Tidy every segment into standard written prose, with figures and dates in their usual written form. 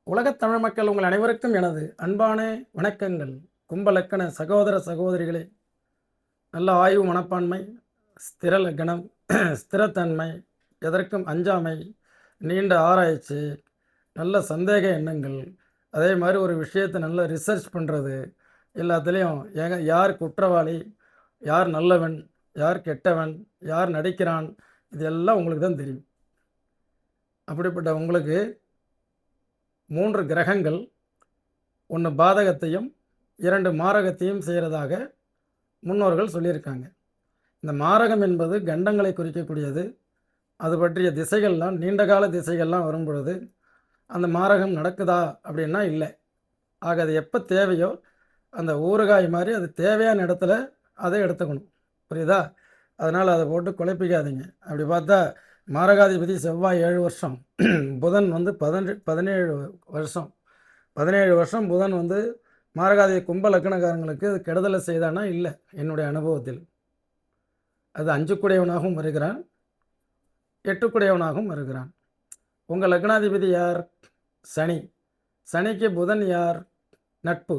உலகத் தமிழ் மக்கள் உங்கள் அனைவருக்கும் எனது அன்பான வணக்கங்கள். கும்பலக்கண சகோதர சகோதரிகளே, நல்ல ஆய்வு மனப்பான்மை, ஸ்திர லக்னம், ஸ்திரத்தன்மை, எதற்கும் அஞ்சாமை, நீண்ட ஆராய்ச்சி, நல்ல சந்தேக எண்ணங்கள், அதே மாதிரி ஒரு விஷயத்தை நல்லா ரிசர்ச் பண்ணுறது, எல்லாத்துலேயும் யார் குற்றவாளி, யார் நல்லவன், யார் கெட்டவன், யார் நடிக்கிறான், இதெல்லாம் உங்களுக்கு தான் தெரியும். அப்படிப்பட்ட உங்களுக்கு 3 கிரகங்கள், 1 பாதகத்தையும் 2 மாரகத்தையும் செய்கிறதாக முன்னோர்கள் சொல்லியிருக்காங்க. இந்த மாரகம் என்பது கண்டங்களை குறிக்கக்கூடியது. அது பற்றிய திசைகள்லாம் நீண்டகால திசைகள்லாம் வரும்பொழுது அந்த மாரகம் நடக்குதா அப்படின்னா இல்லை. ஆக அது எப்போ தேவையோ அந்த ஊறுகாய் மாதிரி அது தேவையான இடத்துல அதை எடுத்துக்கணும். புரியுதா? அதனால் அதை போட்டு குழப்பிக்காதீங்க. அப்படி பார்த்தா மாரகாதிபதி செவ்வாய் 7 வருஷம், புதன் வந்து 17 வருஷம். 17 வருஷம் புதன் வந்து மாரகாதி கும்ப லக்னக்காரங்களுக்கு அது கெடுதலை செய்தானா? இல்லை, என்னுடைய அனுபவத்தில். அது 5 குடையவனாகவும் வருகிறான், 8 குடையவனாகவும் வருகிறான். உங்கள் லக்னாதிபதி யார்? சனி. சனிக்கு புதன் யார்? நட்பு.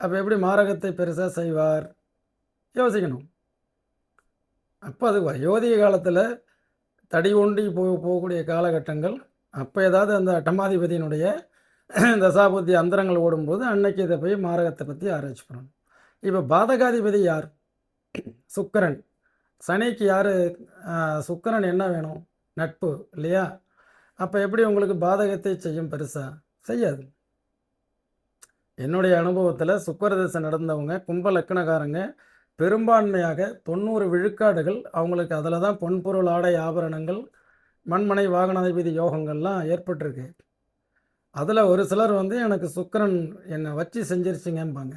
அப்போ எப்படி மாரகத்தை பெருசாக செய்வார்? யோசிக்கணும். அப்போ அது வயோதிக காலத்தில் தடி ஒண்டி போகக்கூடிய காலகட்டங்கள். அப்போ ஏதாவது அந்த அட்டமாதிபதியினுடைய தசாபுத்தி அந்தரங்கள் ஓடும்போது அன்னைக்கு இதை போய் மாரகத்தை பற்றி ஆராய்ச்சி பண்ணணும். இப்போ பாதகாதிபதி யார்? சுக்கிரன். சனிக்கு யார்? சுக்கிரன். என்ன வேணும்? நட்பு இல்லையா? அப்போ எப்படி உங்களுக்கு பாதகத்தை செய்யும்? பெருசா செய்யாது. என்னுடைய அனுபவத்தில் சுக்கிர திசை நடந்தவங்க கும்ப லக்கணக்காரங்க பெரும்பான்மையாக 90 விழுக்காடுகள் அவங்களுக்கு அதில் தான் பொன்பொருள் ஆடை ஆபரணங்கள் மண்மனை வாகனாதிபதி யோகங்கள்லாம் ஏற்பட்டிருக்கு. அதில் ஒரு சிலர் வந்து எனக்கு சுக்கிரன் என்னை வச்சு செஞ்சிருச்சிங்கம்பாங்க.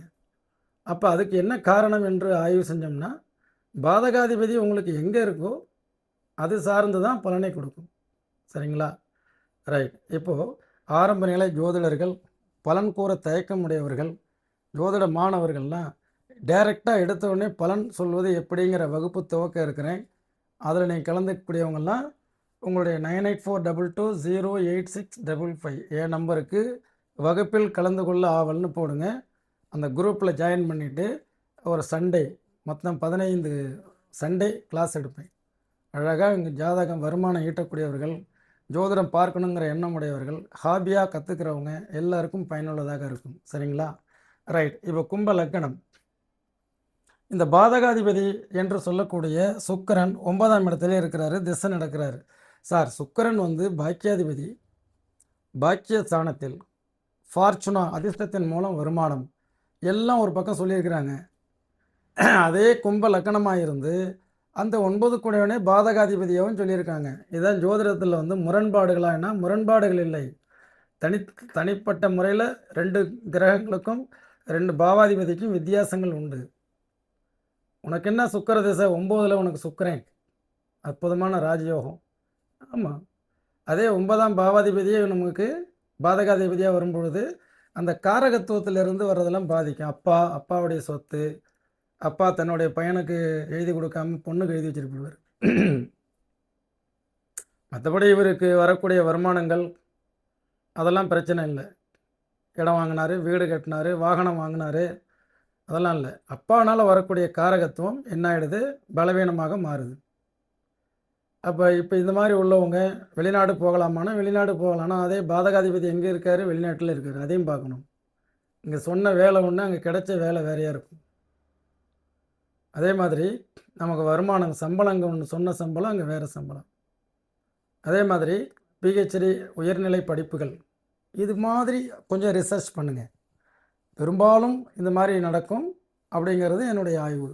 அப்போ அதுக்கு என்ன காரணம் என்று ஆய்வு செஞ்சோம்னா, பாதகாதிபதி உங்களுக்கு எங்கே இருக்கோ அது சார்ந்து தான் பலனை கொடுக்கும். சரிங்களா? ரைட். இப்போது ஆரம்ப நிலை ஜோதிடர்கள், பலன் கூற தயக்கம் உடையவர்கள், ஜோதிட மாணவர்கள்லாம் டைரெக்டாக எடுத்த உடனே பலன் சொல்வது எப்படிங்கிற வகுப்பு துவக்க இருக்கிறேன். அதில் நீங்கள் கலந்துக்கூடியவங்கெல்லாம் உங்களுடைய 9842208655 நம்பருக்கு வகுப்பில் கலந்து கொள்ள ஆவல்னு போடுங்க. அந்த குரூப்பில் ஜாயின் பண்ணிவிட்டு ஒரு சண்டே மொத்தம் 15 சண்டே கிளாஸ் எடுப்பேன். அழகாக இங்கே ஜாதகம் வருமானம் ஈட்டக்கூடியவர்கள், ஜோதிடம் பார்க்கணுங்கிற எண்ணம் உடையவர்கள், ஹாபியாக கற்றுக்கிறவங்க எல்லாருக்கும் பயனுள்ளதாக இருக்கும். சரிங்களா? ரைட். இப்போ கும்ப லக்கணம். இந்த பாதகாதிபதி என்று சொல்லக்கூடிய சுக்கிரன் 9ஆம் இடத்துல இருக்கிறாரு, திசை நடக்கிறாரு. சார், சுக்கிரன் வந்து பாக்கியாதிபதி, பாக்கிய ஸ்தானத்தில் ஃபார்ச்சுனா அதிர்ஷ்டத்தின் மூலம் வருமானம் எல்லாம் ஒரு பக்கம் சொல்லியிருக்கிறாங்க. அதே கும்ப லக்கணமாக இருந்து அந்த 9 கூடவனே பாதகாதிபதியாகவும் சொல்லியிருக்காங்க. இதுதான் ஜோதிடத்தில் வந்து முரண்பாடுகளானா முரண்பாடுகள் இல்லை. தனிப்பட்ட முறையில் 2 கிரகங்களுக்கும் 2 பாவாதிபதிக்கும் வித்தியாசங்கள் உண்டு. உனக்கு என்ன சுக்கிர திசை 9ல் உனக்கு சுக்கிரன் அற்புதமான ராஜயோகம். ஆமாம். அதே 9ஆம் பாவாதிபதியே நமக்கு பாதகாதிபதியாக வரும்பொழுது அந்த காரகத்துவத்திலிருந்து வர்றதெல்லாம் பாதிக்கும். அப்பாவுடைய சொத்து, அப்பா தன்னுடைய பையனுக்கு எழுதி கொடுக்காம பொண்ணுக்கு எழுதி வச்சிருப்பார். மற்றபடி இவருக்கு வரக்கூடிய வருமானங்கள் அதெல்லாம் பிரச்சனை இல்லை. இடம் வாங்கினார், வீடு கட்டினார், வாகனம் வாங்கினார், அதெல்லாம் இல்லை. அப்பானால் வரக்கூடிய காரகத்துவம் என்ன ஆகிடுது? பலவீனமாக மாறுது. அப்போ இப்போ இந்த மாதிரி உள்ளவங்க வெளிநாடு போகலாமான்னா வெளிநாடு போகலாம். ஆனால் அதே பாதகாதிபதி எங்கே இருக்கார்? வெளிநாட்டில் இருக்கார். அதையும் பார்க்கணும். இங்கே சொன்ன வேலை ஒன்று, அங்கே கிடைச்ச வேலை வேறையாக இருக்கும். அதே மாதிரி நமக்கு வருமானம் சம்பளம் அங்கே ஒன்று சொன்ன சம்பளம், அங்கே வேறு சம்பளம். அதே மாதிரி பிஹெச்டி உயர்நிலை படிப்புகள் இது மாதிரி கொஞ்சம் ரிசர்ச் பண்ணுங்கள். பெரும்பாலும் இந்த மாதிரி நடக்கும் அப்படிங்கிறது என்னுடைய ஆய்வு.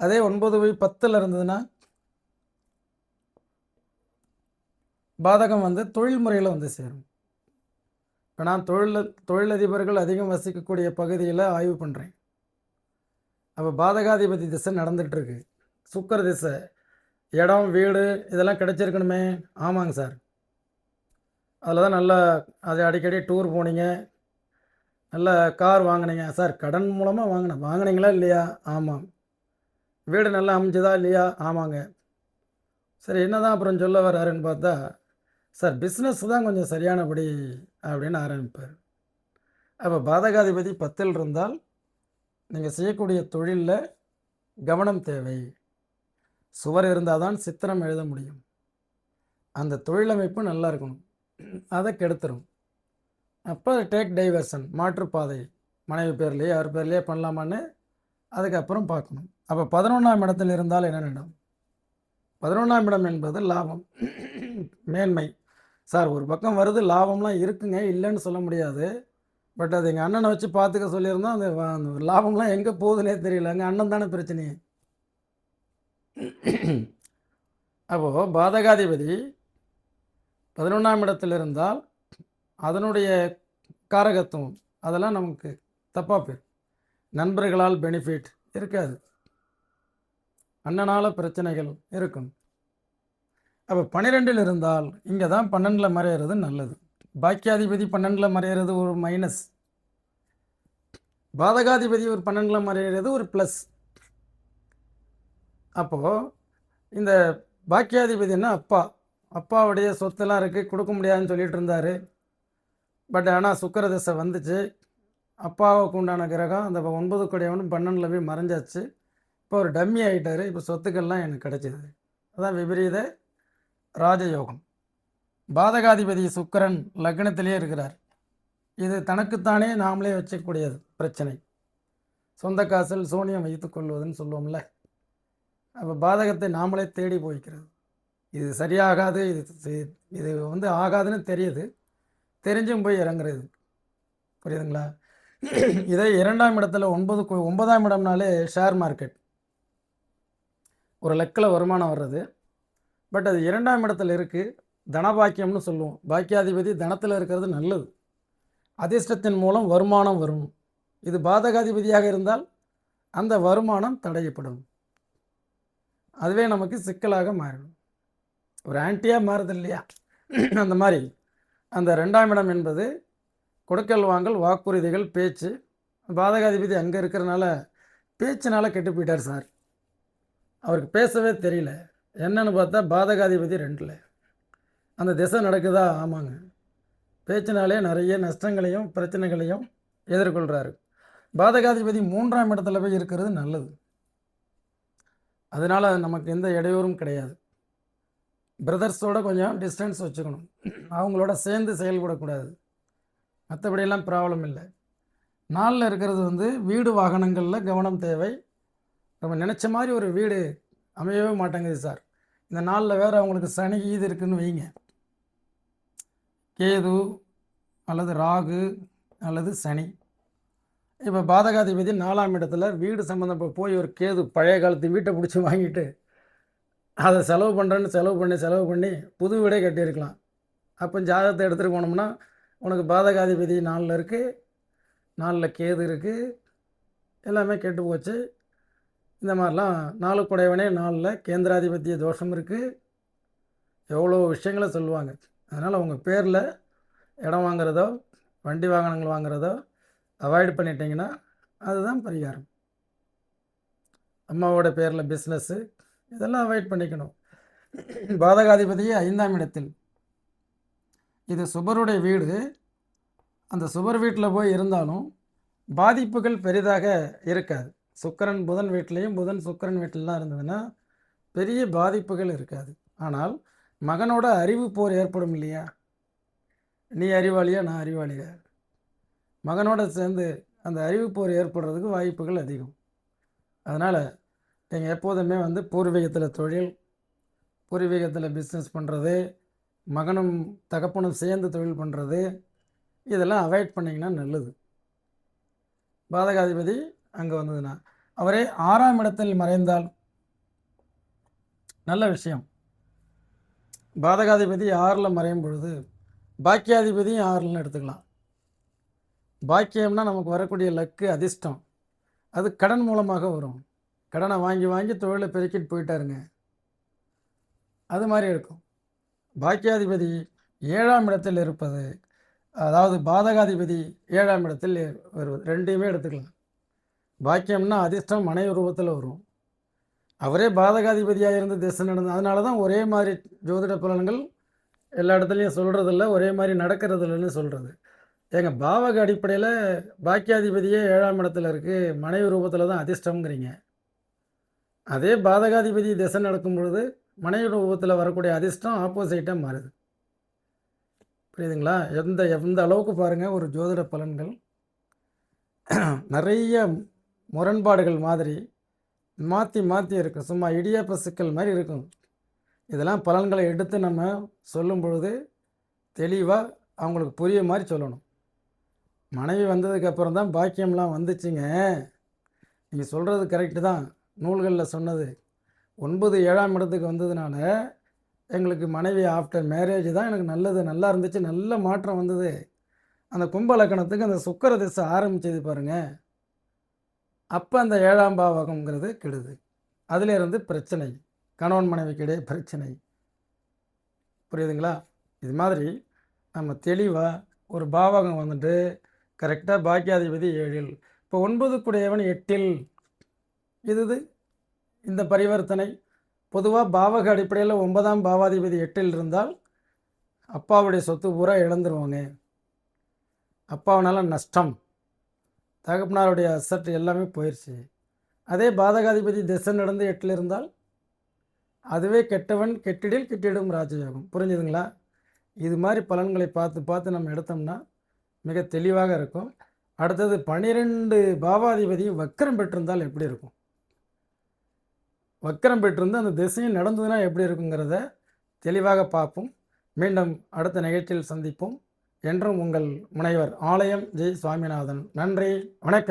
அதே 9/10 இருந்ததுன்னா பாதகம் வந்து தொழில் முறையில் வந்து சேரும். இப்போ நான் தொழிலதிபர்கள் அதிகம் வசிக்கக்கூடிய பகுதியில் ஆய்வு பண்ணுறேன். அப்போ பாதகாதிபதி திசை நடந்துகிட்ருக்கு, சுக்கிர திசை, இடம் வீடு இதெல்லாம் கிடைச்சிருக்கணுமே. ஆமாங்க சார். அதில் தான் நல்லா அது அடிக்கடி டூர் போனீங்க, நல்ல கார் வாங்கினீங்க. சார், கடன் மூலமாக வாங்கினீங்களா இல்லையா? ஆமாம். வீடு நல்லா அமைஞ்சதா இல்லையா? ஆமாங்க. சரி, என்ன தான் அப்புறம் சொல்ல வர்றாருன்னு பார்த்தா, சார் பிஸ்னஸ் தான் கொஞ்சம் சரியானபடி அப்படின்னு ஆரம்பிப்பார். அப்போ பாதகாதிபதி 10ல் இருந்தால் நீங்கள் செய்யக்கூடிய தொழிலில் கவனம் தேவை. சுவர் இருந்தால் தான் சித்திரம் எழுத முடியும். அந்த தொழிலமைப்பு நல்லா இருக்கணும். அதை கெடுத்துரும். அப்போ டேக் டைவர்ஷன், மாற்றுப்பாதை, மனைவி பேர்லேயே அவர் பேர்லேயே பண்ணலாமான்னு அதுக்கப்புறம் பார்க்கணும். அப்போ 11ஆம் இடத்தில் இருந்தால் என்ன நடக்கும்? 11ஆம் இடம் என்பது லாபம், மேன்மை. சார் ஒரு பக்கம் வருது, லாபம்லாம் இருக்குங்க, இல்லைன்னு சொல்ல முடியாது. பட் அது எங்கள் அண்ணனை வச்சு பார்த்துக்க சொல்லியிருந்தோம். அந்த லாபம்லாம் எங்கே போகுதுன்னே தெரியல. எங்கள் அண்ணன் தானே பிரச்சனையே. அப்போது பாதகாதிபதி 11ஆம் இடத்தில் இருந்தால் அதனுடைய காரகத்துவம் அதெல்லாம் நமக்கு தப்பாக போயிடும். நண்பர்களால் பெனிஃபிட் இருக்காது, அண்ணனால் பிரச்சனைகள் இருக்கும். அப்போ 12ல் இருந்தால் இங்கே தான் 12ல் மறையிறது நல்லது. பாக்கியாதிபதி 12ல் மறையிறது ஒரு மைனஸ், பாதகாதிபதி ஒரு 12ல் மறையிறது ஒரு ப்ளஸ். அப்போது இந்த பாக்கியாதிபதினா அப்பாவுடைய சொத்தெல்லாம் இருக்குது, கொடுக்க முடியாதுன்னு சொல்லிட்டு இருந்தார். பட் ஆனால் சுக்கிர திசை வந்துச்சு, அப்பாவுக்கு உண்டான கிரகம் அந்த 9 கூடியவனும் 12ல் போய் மறைஞ்சாச்சு. இப்போ ஒரு டம்மி ஆகிட்டார். இப்போ சொத்துக்கள்லாம் எனக்கு கிடைச்சிது. அதான் விபரீத ராஜயோகம். பாதகாதிபதி சுக்கிரன் லக்னத்திலே இருக்கிறார். இது தனக்குத்தானே நாமளே வச்சக்கூடியது பிரச்சனை. சொந்த காசில் சூனியம் வைத்து கொள்வதுன்னு சொல்லுவோம்ல. அப்போ பாதகத்தை நாமளே தேடி போய்க்கிறது. இது சரியாகாது, இது ஆகாதுன்னு தெரியுது, தெரிஞ்சும் போய் இறங்குறது. புரியுதுங்களா? இதே 2ஆம் இடத்துல 9ஆம் இடம்னாலே ஷேர் மார்க்கெட், ஒரு லக்கில் வருமானம் வர்றது. பட் அது 2ஆம் இடத்துல இருக்குது, தனபாக்கியம்னு சொல்லுவோம். பாக்கியாதிபதி தனத்தில் இருக்கிறது நல்லது, அதிர்ஷ்டத்தின் மூலம் வருமானம் வரும். இது பாதகாதிபதியாக இருந்தால் அந்த வருமானம் தடையப்படும். அதுவே நமக்கு சிக்கலாக மாறிடும், ஒரு ஆன்டியாக மாறுது இல்லையா? அந்த மாதிரி அந்த 2ஆம் இடம் என்பது கொடுக்கல் வாங்கல், வாக்குறுதிகள், பேச்சு. பாதகாதிபதி அங்கே இருக்கிறனால பேச்சினால கெட்டு போயிட்டார் சார். அவருக்கு பேசவே தெரியல. என்னன்னு பார்த்தா பாதகாதிபதி 2ல் அந்த திசை நடக்குதா? ஆமாங்க. பேச்சினாலே நிறைய நஷ்டங்களையும் பிரச்சனைகளையும் எதிர்கொள்கிறாரு. பாதகாதிபதி 3ஆம் இடத்துல போய் இருக்கிறது நல்லது. அதனால் நமக்கு எந்த இடையூறும் கிடையாது. பிரதர்ஸோட கொஞ்சம் டிஸ்டன்ஸ் வச்சுக்கணும், அவங்களோட சேர்ந்து செயல்படக்கூடாது. மற்றபடியெல்லாம் ப்ராப்ளம் இல்லை. 4ல் இருக்கிறது வீடு வாகனங்களில் கவனம் தேவை. நம்ம நினச்ச மாதிரி ஒரு வீடு அமையவே மாட்டேங்குது சார். இந்த 4ல் வேறு அவங்களுக்கு சனி ஈது இருக்குதுன்னு வைங்க, கேது அல்லது ராகு அல்லது சனி. இப்போ பாதகாதிபதி 4ஆம் இடத்துல வீடு சம்மந்தம் போய் ஒரு கேது பழைய காலத்து வீட்டை பிடிச்சி வாங்கிட்டு அதை செலவு பண்ணுறேன்னு செலவு பண்ணி புது வீடே கட்டியிருக்கலாம். அப்போ ஜாதகத்தை எடுத்துகிட்டு போனோம்னா உனக்கு பாதகாதிபதி 4ல் இருக்குது, 4ல் கேது இருக்குது, எல்லாமே கெட்டு போச்சு. இந்த மாதிரிலாம் 4 குடையவனே 4ல் கேந்திராதிபத்திய தோஷம் இருக்குது, எவ்வளோ விஷயங்களை சொல்லுவாங்க. அதனால் உங்கள் பேரில் இடம் வாங்குறதோ வண்டி வாகனங்கள் வாங்குறதோ அவாய்டு பண்ணிட்டீங்கன்னா அதுதான் பரிகாரம். அம்மாவோட பேரில் பிஸ்னஸ்ஸு இதெல்லாம் அவாய்ட் பண்ணிக்கணும். பாதகாதிபதியே 5ஆம் இடத்தில், இது சுபருடைய வீடு. அந்த சுபர் வீட்டில் போய் இருந்தாலும் பாதிப்புகள் பெரிதாக இருக்காது. சுக்கிரன் புதன் வீட்லேயும் புதன் சுக்கிரன் வீட்டிலலாம் இருந்ததுன்னா பெரிய பாதிப்புகள் இருக்காது. ஆனால் மகனோட அறிவு போர் ஏற்படும் இல்லையா? நீ அறிவாளியா, நான் அறிவாளியா? மகனோட சேர்ந்து அந்த அறிவு போர் ஏற்படுறதுக்கு வாய்ப்புகள் அதிகம். அதனால் நீங்கள் எப்போதுமே பூர்வீகத்தில் தொழில், பூர்வீகத்தில் பிஸ்னஸ் பண்ணுறது, மகனும் தகப்பனும் சேர்ந்து தொழில் பண்ணுறது, இதெல்லாம் அவாய்ட் பண்ணிங்கன்னா நல்லது. பாதகாதிபதி அங்கே வந்ததுன்னா அவரே 6ஆம் இடத்தில் மறைந்தால் நல்ல விஷயம். பாதகாதிபதி 6ல் மறையும் பொழுது பாக்கியாதிபதியும் 6ல்னு எடுத்துக்கலாம். பாக்கியம்னா நமக்கு வரக்கூடிய லக்கு, அதிர்ஷ்டம், அது கடன் மூலமாக வரும். கடனை வாங்கி தொழிலை பெருக்கிட்டு போயிட்டாருங்க, அது மாதிரி இருக்கும். பாக்கியாதிபதி 7ஆம் இடத்தில் இருப்பது, அதாவது பாதகாதிபதி 7ஆம் இடத்தில் வருவது, ரெண்டையுமே எடுத்துக்கலாம். பாக்கியம்னா அதிர்ஷ்டம் மனைவி ரூபத்தில் வரும். அவரே பாதகாதிபதியாக இருந்து திசை நடந்தது. அதனால தான் ஒரே மாதிரி ஜோதிட பலன்கள் எல்லா இடத்துலையும் சொல்கிறதில்ல, ஒரே மாதிரி நடக்கிறது இல்லைன்னு சொல்கிறது. ஏங்க பாவக அடிப்படையில் பாக்கியாதிபதியே 7ஆம் இடத்துல இருக்குது, மனைவி ரூபத்தில் தான் அதிர்ஷ்டம்ங்கிறீங்க. அதே பாதகாதிபதி திசை நடக்கும் பொழுது மனைவி ரூபத்தில் வரக்கூடிய அதிர்ஷ்டம் ஆப்போசிட்டாக மாறுது. புரியுதுங்களா? எந்த எந்த அளவுக்கு பாருங்கள் ஒரு ஜோதிட பலன்கள் நிறைய முரண்பாடுகள் மாதிரி மாற்றி மாற்றி இருக்கும். சும்மா இடியாப்ப சிக்கல் மாதிரி இருக்கும். இதெல்லாம் பலன்களை எடுத்து நம்ம சொல்லும் பொழுது தெளிவாக அவங்களுக்கு புரிய மாதிரி சொல்லணும். மனைவி வந்ததுக்கப்புறம் தான் பாக்கியம்லாம் வந்துச்சுங்க. நீங்கள் சொல்கிறது கரெக்டு தான். நூல்களில் சொன்னது 9 7ஆம் இடத்துக்கு வந்ததுனால எங்களுக்கு மனைவி ஆஃப்டர் மேரேஜ் தான் எனக்கு நல்லது, நல்லா இருந்துச்சு, நல்ல மாற்றம் வந்தது. அந்த கும்ப லக்கணத்துக்கு அந்த சுக்கிர திசை ஆரம்பித்தது பாருங்கள், அப்போ அந்த 7ஆம் பாவகம்ங்கிறது கெடுது. அதிலேருந்து பிரச்சனை, கணவன் மனைவிக்கு இடையே பிரச்சனை. புரியுதுங்களா? இது மாதிரி நம்ம தெளிவாக ஒரு பாவகம் வந்துட்டு கரெக்டாக பாக்கியாதிபதி 7இல், இப்போ 9க்குடையவன் 8இல், இது இந்த பரிவர்த்தனை பொதுவாக பாவக அடிப்படையில் 9ஆம் பாவாதிபதி 8இல் இருந்தால் அப்பாவுடைய சொத்து பூரா இழந்துருவாங்க. அப்பாவனால நஷ்டம், தகப்பனாருடைய அசட் எல்லாமே போயிடுச்சு. அதே பாதகாதிபதி திசை நடந்து 8இல் இருந்தால் அதுவே கெட்டவன் கெட்டிடில் கெட்டிடும் ராஜயோகம். புரிஞ்சுதுங்களா? இது மாதிரி பலன்களை பார்த்து பார்த்து நம்ம எடுத்தோம்னா மிக தெளிவாக இருக்கும். அடுத்தது 12 பாவாதிபதியும் வக்கரம் பெற்றிருந்தால் எப்படி இருக்கும், வக்கரம் பெற்றிருந்து அந்த திசையும் நடந்ததுன்னா எப்படி இருக்குங்கிறத தெளிவாக பார்ப்போம். மீண்டும் அடுத்த நிகழ்ச்சியில் சந்திப்போம். என்றும் உங்கள் முனைவர் ஆலயம் ஜெய் சுவாமிநாதன். நன்றி, வணக்கம்.